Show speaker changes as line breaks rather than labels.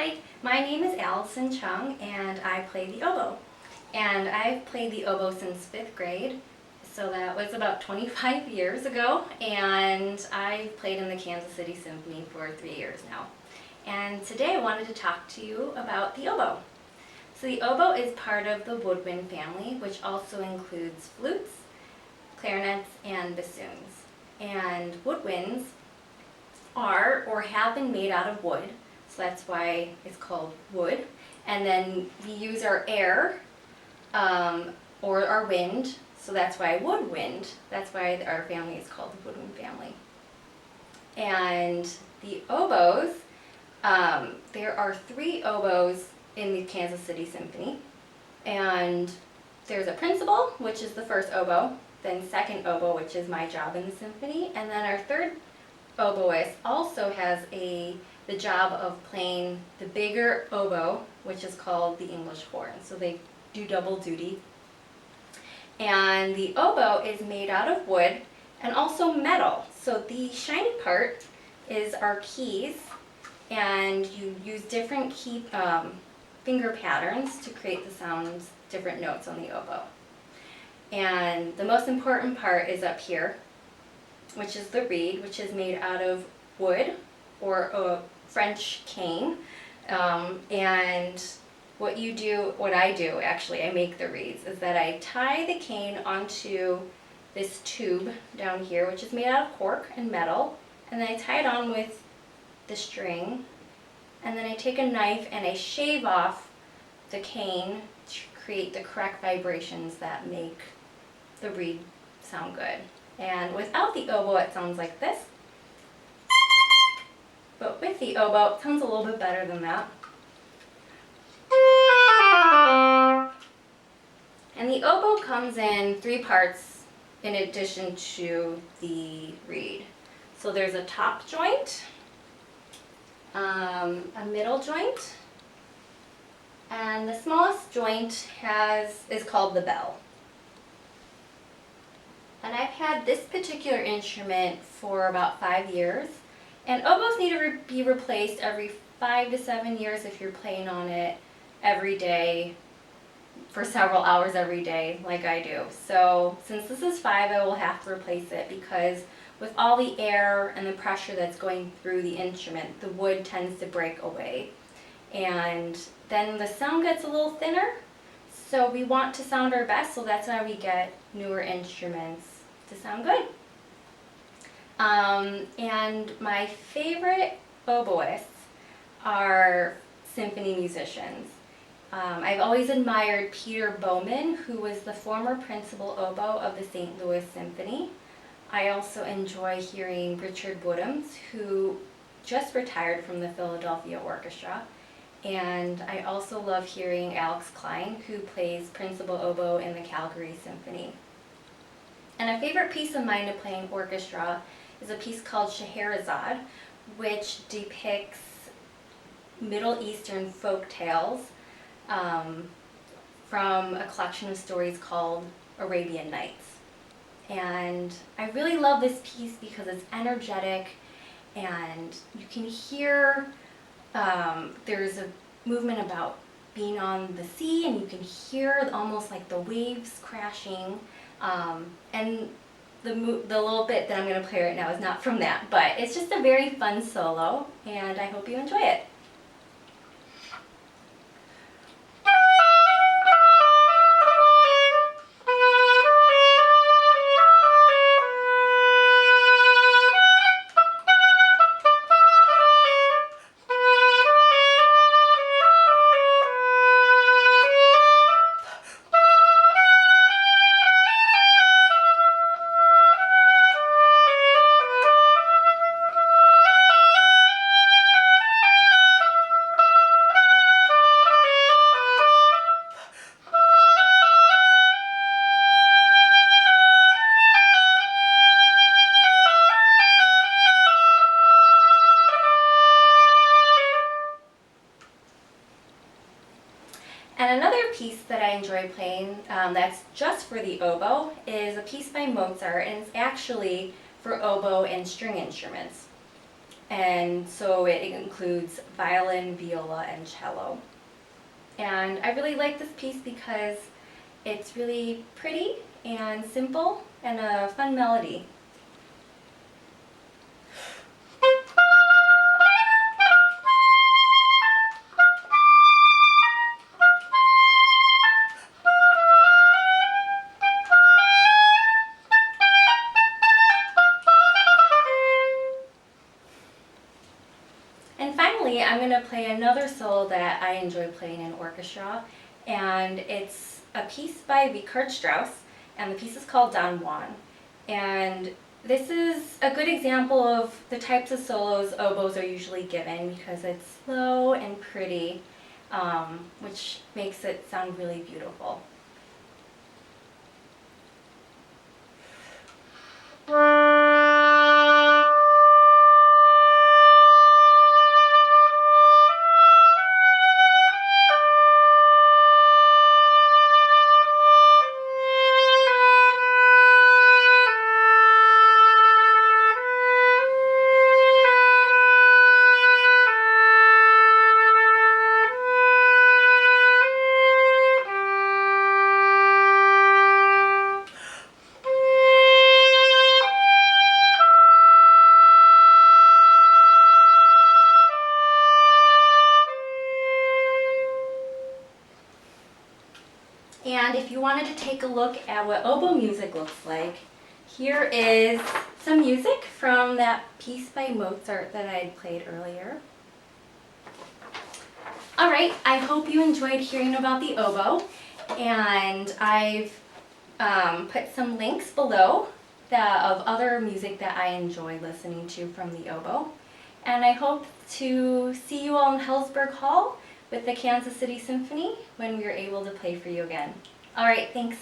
Hi, my name is Alison Chung and I play the oboe. And I've played the oboe since 5th grade, so that was about 25 years ago, and I've played in the Kansas City Symphony for 3 years now. And today I wanted to talk to you about the oboe. So the oboe is part of the woodwind family, which also includes flutes, clarinets, and bassoons. And woodwinds are or have been made out of wood, so that's why it's called wood. And then we use our air or our wind, so that's why woodwind. That's why our family is called the woodwind family. And the oboes, there are 3 oboes in the Kansas City Symphony. And there's a principal, which is the first oboe, then second oboe, which is my job in the symphony, and then our third oboist also has the job of playing the bigger oboe, which is called the English horn. So they do double duty. And the oboe is made out of wood and also metal. So the shiny part is our keys, and you use different key finger patterns to create the sounds, different notes on the oboe. And the most important part is up here, which is the reed, which is made out of wood or a French cane. And what I do, actually, I make the reeds, is that I tie the cane onto this tube down here, which is made out of cork and metal, and then I tie it on with the string, and then I take a knife and I shave off the cane to create the correct vibrations that make the reed sound good. And without the oboe, it sounds like this. But with the oboe, it sounds a little bit better than that. And the oboe comes in 3 parts in addition to the reed. So there's a top joint, a middle joint, and the smallest joint is called the bell. And I've had this particular instrument for about 5 years. And oboes need to be replaced every 5 to 7 years if you're playing on it every day for several hours every day like I do. So since this is 5, I will have to replace it because with all the air and the pressure that's going through the instrument, the wood tends to break away. And then the sound gets a little thinner. So we want to sound our best, so that's why we get newer instruments to sound good. And my favorite oboists are symphony musicians. I've always admired Peter Bowman, who was the former principal oboe of the St. Louis Symphony. I also enjoy hearing Richard Woodhams, who just retired from the Philadelphia Orchestra. And I also love hearing Alex Klein, who plays principal oboe in the Calgary Symphony. And a favorite piece of mine to play in orchestra is a piece called Scheherazade, which depicts Middle Eastern folk tales from a collection of stories called Arabian Nights. And I really love this piece because it's energetic, and you can hear there's a movement about being on the sea, and you can hear almost like the waves crashing. And the little bit that I'm going to play right now is not from that, but it's just a very fun solo, and I hope you enjoy it. And another piece that I enjoy playing that's just for the oboe is a piece by Mozart, and it's actually for oboe and string instruments. And so it includes violin, viola, and cello. And I really like this piece because it's really pretty and simple and a fun melody. And finally, I'm going to play another solo that I enjoy playing in orchestra, and it's a piece by Richard Strauss, and the piece is called Don Juan. And this is a good example of the types of solos oboes are usually given because it's slow and pretty, which makes it sound really beautiful. And if you wanted to take a look at what oboe music looks like, here is some music from that piece by Mozart that I had played earlier. Alright, I hope you enjoyed hearing about the oboe, and I've put some links below of other music that I enjoy listening to from the oboe. And I hope to see you all in Hellsberg Hall with the Kansas City Symphony when we are able to play for you again. All right, thanks.